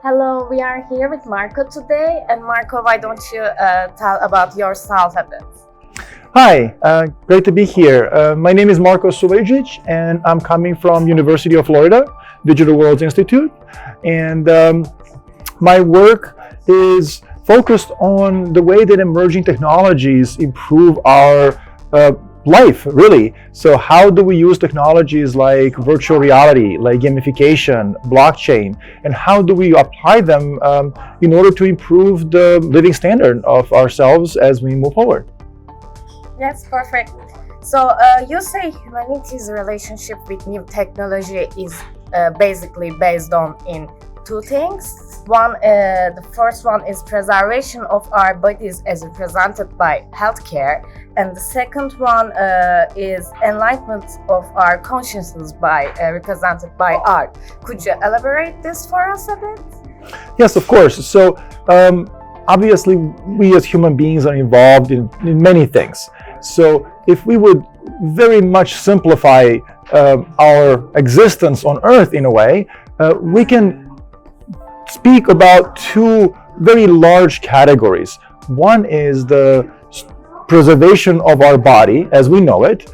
Hello, we are here with Marko today. And Marko, why don't you tell about yourself a bit? Hi, great to be here. My name is Marko Suvajdzic'le, and I'm coming from University of Florida, Digital Worlds Institute. And my work is focused on the way that emerging technologies improve our life, really. So how do we use technologies like virtual reality, like gamification, blockchain, and how do we apply them in order to improve the living standard of ourselves as we move forward? That's perfect. So you say humanity's relationship with new technology is basically based on in two things. One, the first one is preservation of our bodies as represented by healthcare, and the second one is enlightenment of our consciousness by represented by art. Could you elaborate this for us a bit? Yes, of course. So obviously, we as human beings are involved in many things. So if we would very much simplify our existence on Earth in a way, we can speak about two very large categories. One is the preservation of our body as we know it.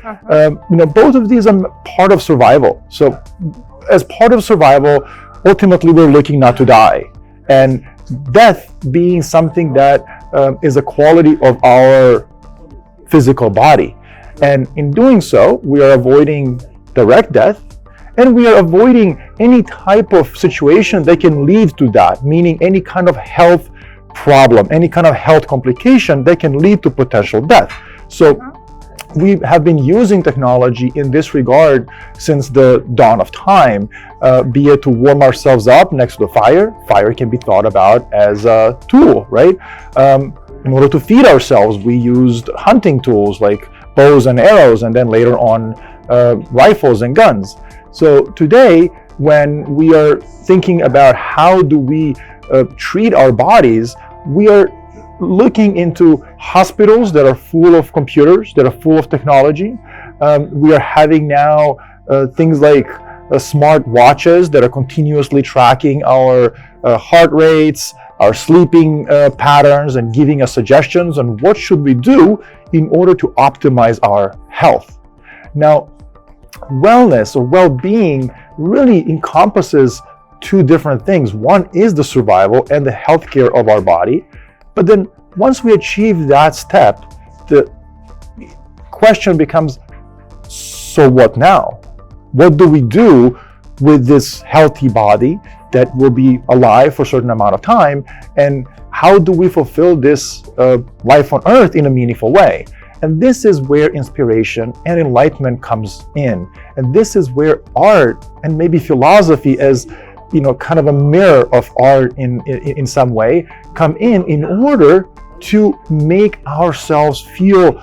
Both of these are part of survival. So as part of survival, ultimately we're looking not to die. And death being something that is a quality of our physical body. And in doing so, we are avoiding direct death, and we are avoiding any type of situation that can lead to that, meaning any kind of health problem, any kind of health complication that can lead to potential death. So we have been using technology in this regard since the dawn of time, be it to warm ourselves up next to the fire. Fire can be thought about as a tool, right? In order to feed ourselves, we used hunting tools like bows and arrows, and then later on rifles and guns. So today, when we are thinking about how do we treat our bodies, we are looking into hospitals that are full of computers, that are full of technology. We are having now things like smart watches that are continuously tracking our heart rates, our sleeping patterns, and giving us suggestions on what should we do in order to optimize our health. Now, wellness or well-being really encompasses two different things. One is the survival and the healthcare of our body. But then once we achieve that step, the question becomes, so what now? What do we do with this healthy body that will be alive for a certain amount of time? And how do we fulfill this life on Earth in a meaningful way? And this is where inspiration and enlightenment comes in. And this is where art and maybe philosophy as kind of a mirror of art in some way come in order to make ourselves feel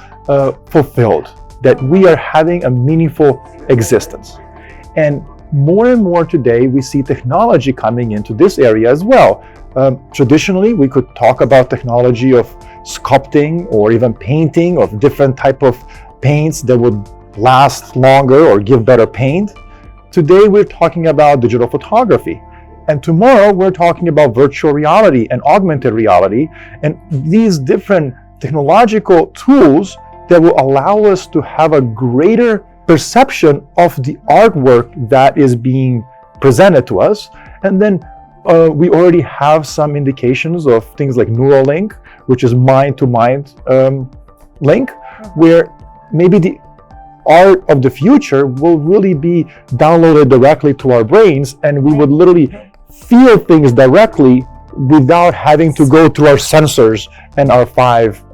fulfilled, that we are having a meaningful existence. And more today, we see technology coming into this area as well. Traditionally, we could talk about technology of sculpting or even painting of different type of paints that would last longer or give better paint. Today, we're talking about digital photography. And tomorrow, we're talking about virtual reality and augmented reality, and these different technological tools that will allow us to have a greater perception of the artwork that is being presented to us. And then we already have some indications of things like Neuralink, which is mind-to-mind link, where maybe the art of the future will really be downloaded directly to our brains, and we would literally feel things directly without having to go through our sensors and our five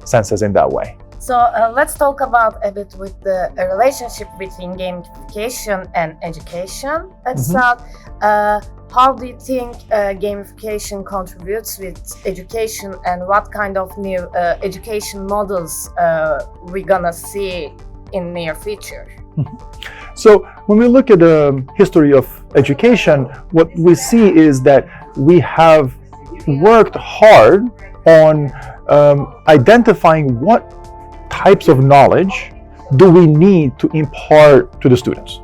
senses in that way. So let's talk about a bit with the relationship between gamification and education itself. How do you think gamification contributes with education, and what kind of new education models we're gonna see in near future? So when we look at the history of education, what we see is that we have worked hard on identifying what types of knowledge do we need to impart to the students.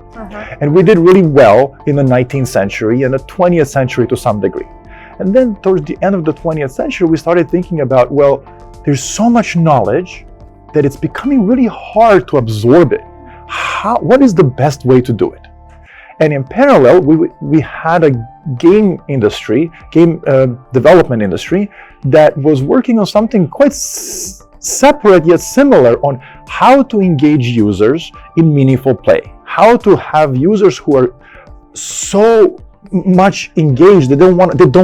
And we did really well in the 19th century and the 20th century to some degree. And then towards the end of the 20th century, we started thinking about, well, there's so much knowledge that it's becoming really hard to absorb it. What is the best way to do it? And in parallel, we had a game development industry that was working on something quite separate yet similar on how to engage users in meaningful play. How to have users who are so much engaged, they don't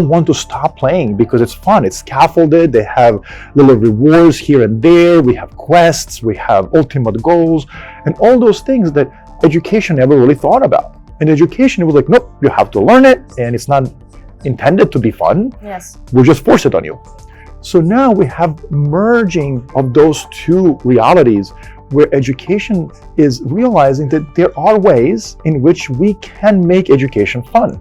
want to stop playing because it's fun, it's scaffolded, they have little rewards here and there, we have quests, we have ultimate goals, and all those things that education never really thought about. In education, it was like, nope, you have to learn it, and it's not intended to be fun. Yes. We'll just force it on you. So now we have merging of those two realities where education is realizing that there are ways in which we can make education fun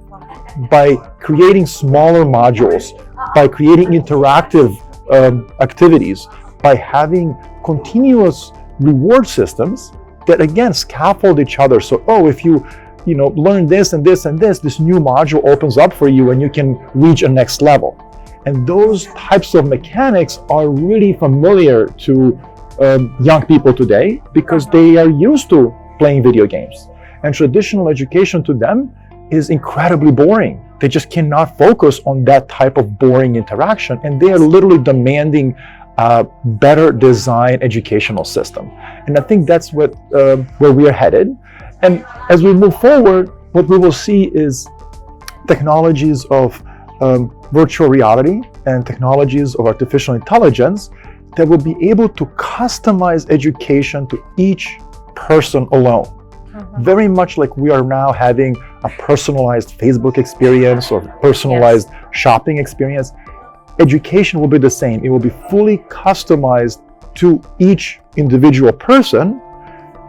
by creating smaller modules, by creating interactive activities, by having continuous reward systems that again scaffold each other. So, if you learn this and this and this new module opens up for you and you can reach a next level. And those types of mechanics are really familiar to young people today because they are used to playing video games. And traditional education to them is incredibly boring. They just cannot focus on that type of boring interaction, and they are literally demanding a better design educational system. And I think that's where we are headed. And as we move forward, what we will see is technologies of virtual reality and technologies of artificial intelligence that will be able to customize education to each person alone. Very much like we are now having a personalized Facebook experience or personalized shopping experience. Education will be the same. It will be fully customized to each individual person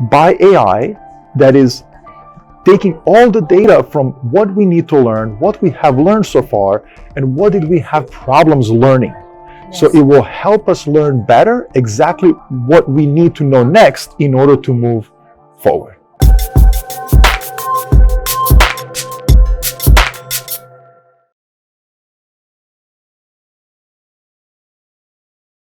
by AI that is taking all the data from what we need to learn, what we have learned so far, and what did we have problems learning. Yes. So it will help us learn better exactly what we need to know next in order to move forward.